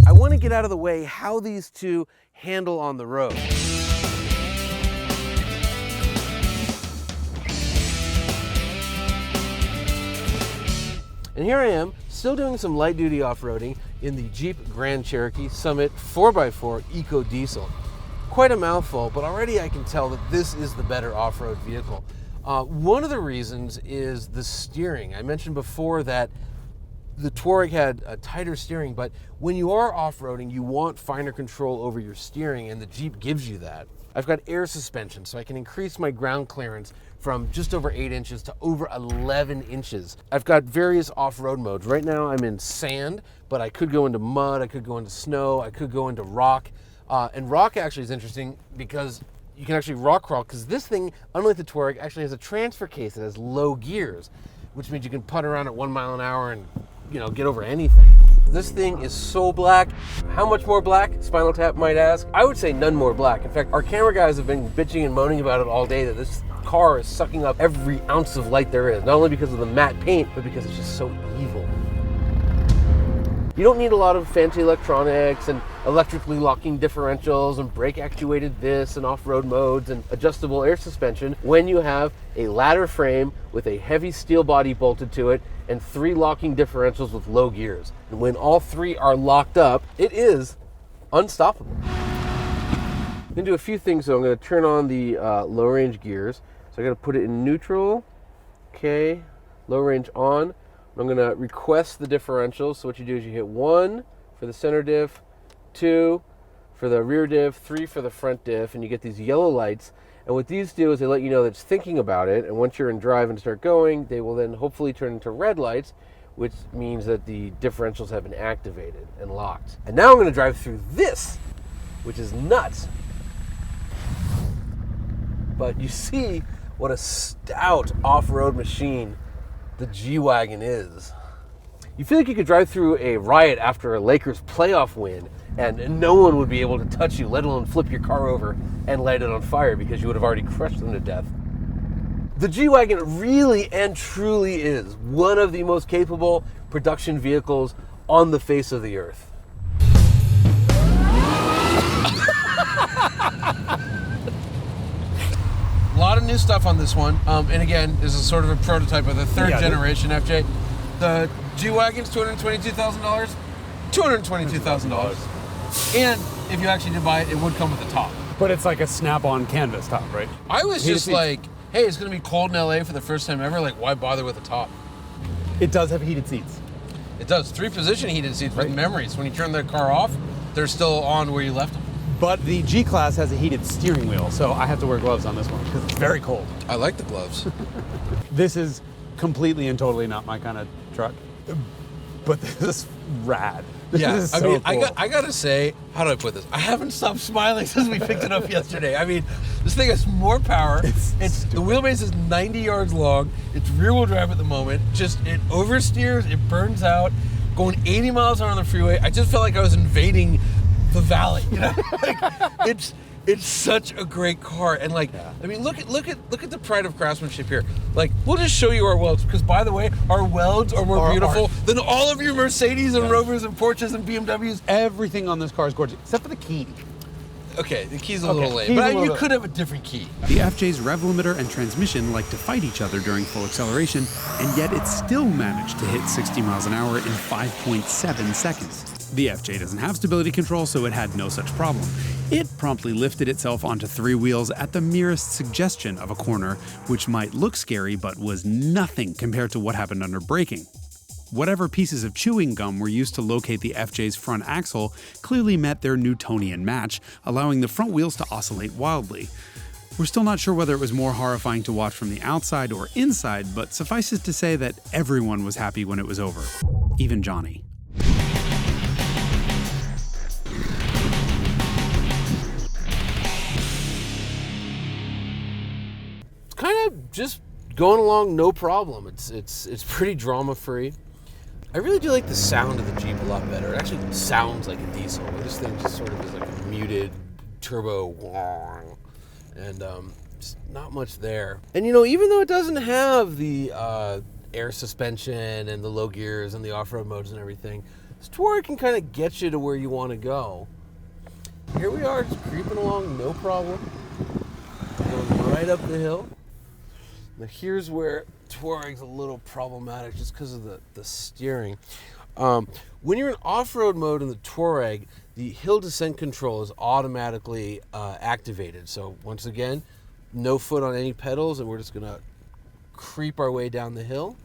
I want to get out of the way how these two handle on the road. And here I am, still doing some light duty off-roading in the Jeep Grand Cherokee Summit 4x4 Eco Diesel. Quite a mouthful, but already I can tell that this is the better off-road vehicle. One of the reasons is the steering. I mentioned before that the Touareg had a tighter steering, but when you are off-roading, you want finer control over your steering, and the Jeep gives you that. I've got air suspension, so I can increase my ground clearance from just over 8 inches to over 11 inches. I've got various off-road modes. Right now I'm in sand, but I could go into mud, I could go into snow, I could go into rock. And rock actually is interesting because you can actually rock crawl, because this thing, unlike the Touareg, actually has a transfer case that has low gears, which means you can putt around at 1 mile an hour and, you know, get over anything. This thing is so black. How much more black, Spinal Tap might ask? I would say none more black. In fact, our camera guys have been bitching and moaning about it all day, that this car is sucking up every ounce of light there is, not only because of the matte paint, but because it's just so evil. You don't need a lot of fancy electronics and electrically locking differentials and brake actuated this and off-road modes and adjustable air suspension when you have a ladder frame with a heavy steel body bolted to it and 3 locking differentials with low gears. And when all 3 are locked up, it is unstoppable. I'm gonna do a few things, so I'm gonna turn on the low range gears. So I gotta put it in neutral, okay, low range on. I'm gonna request the differentials. So what you do is you hit 1 for the center diff, 2 for the rear diff, 3 for the front diff, and you get these yellow lights. And what these do is they let you know that it's thinking about it, and once you're in drive and start going, they will then hopefully turn into red lights, which means that the differentials have been activated and locked. And now I'm gonna drive through this, which is nuts. But you see what a stout off-road machine the G-Wagon is. You feel like you could drive through a riot after a Lakers playoff win and no one would be able to touch you, let alone flip your car over and light it on fire, because you would have already crushed them to death. The G-Wagon really and truly is one of the most capable production vehicles on the face of the earth. A lot of new stuff on this one, and again, this is sort of a prototype of the third generation FJ. The G-Wagon's $222,000, $222,000. And if you actually did buy it, it would come with a top. But it's like a snap-on canvas top, right? I was just like, hey, it's gonna be cold in LA for the first time ever, like why bother with a top? It does have heated seats. It does, 3-position heated seats with memories. When you turn the car off, they're still on where you left them. But the G-Class has a heated steering wheel, so I have to wear gloves on this one because it's very cold. I like the gloves. This is completely and totally not my kind of truck, but this is rad. This is so cool. I gotta say, how do I put this? I haven't stopped smiling since we picked it up yesterday. I mean, this thing has more power. It's the wheelbase is 90 yards long. It's rear-wheel drive at the moment. Just, it oversteers, it burns out, going 80 miles an hour on the freeway. I just felt like I was invading the valley, you know? Like, it's such a great car, and like, I mean, look at the pride of craftsmanship here. Like, we'll just show you our welds, because by the way, our welds are more beautiful than all of your Mercedes and Rovers and Porsches and BMWs. Everything on this car is gorgeous, except for the key. Okay, the key's a little lame, but you could have a different key. The FJ's rev limiter and transmission like to fight each other during full acceleration, and yet it still managed to hit 60 miles an hour in 5.7 seconds. The FJ doesn't have stability control, so it had no such problem. It promptly lifted itself onto 3 wheels at the merest suggestion of a corner, which might look scary but was nothing compared to what happened under braking. Whatever pieces of chewing gum were used to locate the FJ's front axle clearly met their Newtonian match, allowing the front wheels to oscillate wildly. We're still not sure whether it was more horrifying to watch from the outside or inside, but suffice it to say that everyone was happy when it was over. Even Johnny. Kind of just going along no problem. It's pretty drama free. I really do like the sound of the Jeep a lot better. It actually sounds like a diesel. This thing just sort of is like a muted turbo, and just not much there. And even though it doesn't have the air suspension and the low gears and the off-road modes and everything, this Touareg can kind of get you to where you want to go. Here we are, just creeping along, no problem. Going right up the hill. Now here's where Touareg's a little problematic just because of the steering. When you're in off-road mode in the Touareg, the hill descent control is automatically activated. So once again, no foot on any pedals, and we're just gonna creep our way down the hill.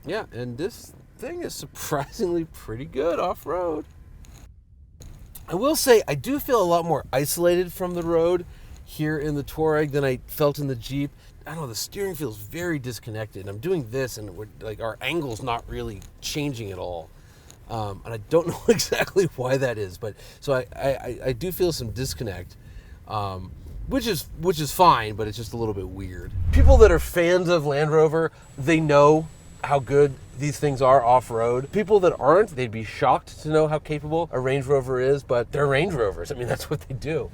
Yeah, and this thing is surprisingly pretty good off-road. I will say I do feel a lot more isolated from the road here in the Touareg than I felt in the Jeep. I don't know, the steering feels very disconnected. I'm doing this and our angle's not really changing at all. And I don't know exactly why that is, but so I do feel some disconnect, which is fine, but it's just a little bit weird. People that are fans of Land Rover, they know how good these things are off-road. People that aren't, they'd be shocked to know how capable a Range Rover is, but they're Range Rovers. I mean, that's what they do.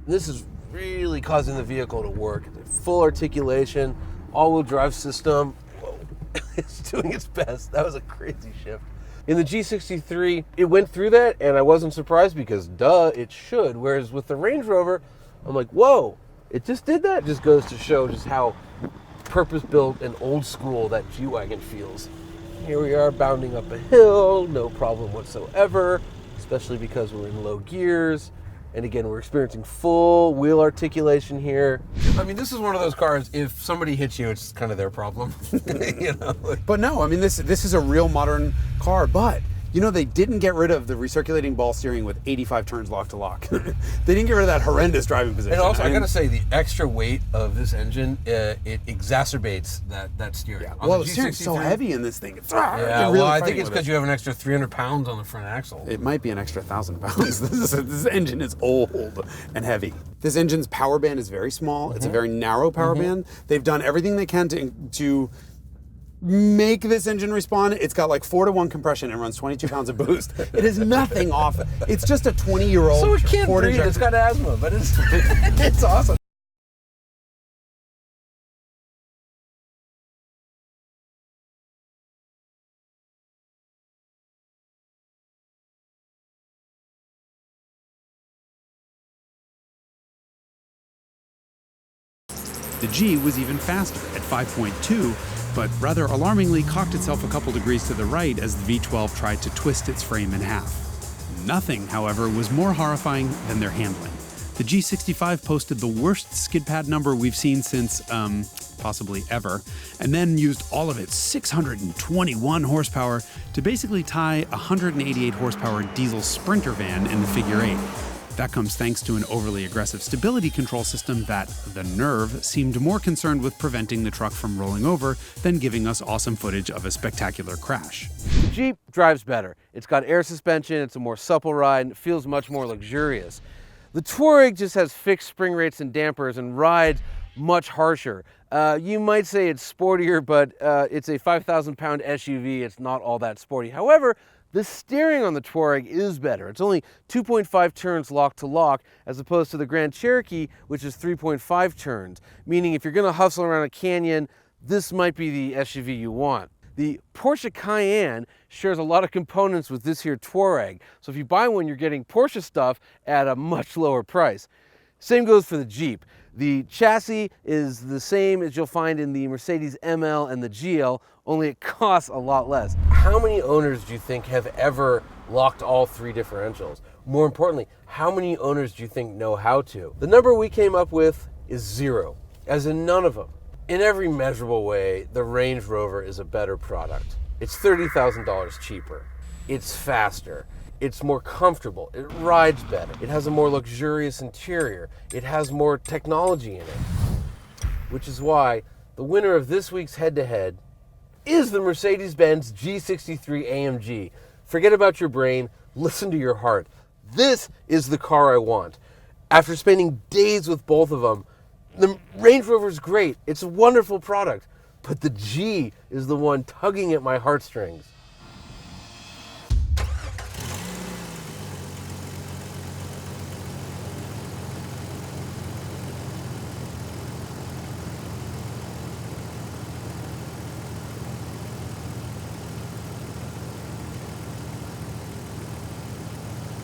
This is really causing the vehicle to work. Full articulation, all-wheel drive system. Whoa. It's doing its best. That was a crazy shift. In the G63, it went through that, and I wasn't surprised because, duh, it should. Whereas with the Range Rover, I'm like, whoa, it just did that? It just goes to show just how purpose-built and old-school that G-Wagon feels. Here we are bounding up a hill, no problem whatsoever, especially because we're in low gears. And again, we're experiencing full wheel articulation here. I mean, this is one of those cars, if somebody hits you, it's kind of their problem. But no, I mean, this is a real modern car, but they didn't get rid of the recirculating ball steering with 85 turns lock to lock. They didn't get rid of that horrendous driving position. And also, I gotta say, the extra weight of this engine, it exacerbates that steering. Yeah. Well, the steering's so heavy in this thing. It's really I think it's because you have an extra 300 pounds on the front axle. It might be an extra 1,000 pounds. This engine is old and heavy. This engine's power band is very small. Mm-hmm. It's a very narrow power band. They've done everything they can to make this engine respond. It's got like 4-to-1 compression and runs 22 pounds of boost. It is nothing off. It's just a 20-year-old. So it can't breathe. It's got asthma, but it's awesome. The G was even faster at 5.2, but rather alarmingly cocked itself a couple degrees to the right as the V12 tried to twist its frame in half. Nothing, however, was more horrifying than their handling. The G65 posted the worst skid pad number we've seen since, possibly ever, and then used all of its 621 horsepower to basically tie a 188 horsepower diesel Sprinter van in the figure 8. That comes thanks to an overly aggressive stability control system that, the Nerve, seemed more concerned with preventing the truck from rolling over than giving us awesome footage of a spectacular crash. The Jeep drives better. It's got air suspension, it's a more supple ride, and it feels much more luxurious. The Touareg just has fixed spring rates and dampers and rides much harsher. You might say it's sportier, but it's a 5,000-pound SUV. It's not all that sporty. However, the steering on the Touareg is better. It's only 2.5 turns lock to lock as opposed to the Grand Cherokee, which is 3.5 turns, meaning if you're gonna hustle around a canyon, this might be the SUV you want. The Porsche Cayenne shares a lot of components with this here Touareg, so if you buy one, you're getting Porsche stuff at a much lower price. Same goes for the Jeep. The chassis is the same as you'll find in the Mercedes ML and the GL, only it costs a lot less. How many owners do you think have ever locked all three differentials? More importantly, how many owners do you think know how to? The number we came up with is 0, as in none of them. In every measurable way, the Range Rover is a better product. It's $30,000 cheaper. It's faster. It's more comfortable. It rides better. It has a more luxurious interior. It has more technology in it. Which is why the winner of this week's head-to-head is the Mercedes-Benz G63 AMG. Forget about your brain. Listen to your heart. This is the car I want. After spending days with both of them, the Range Rover is great. It's a wonderful product, but the G is the one tugging at my heartstrings.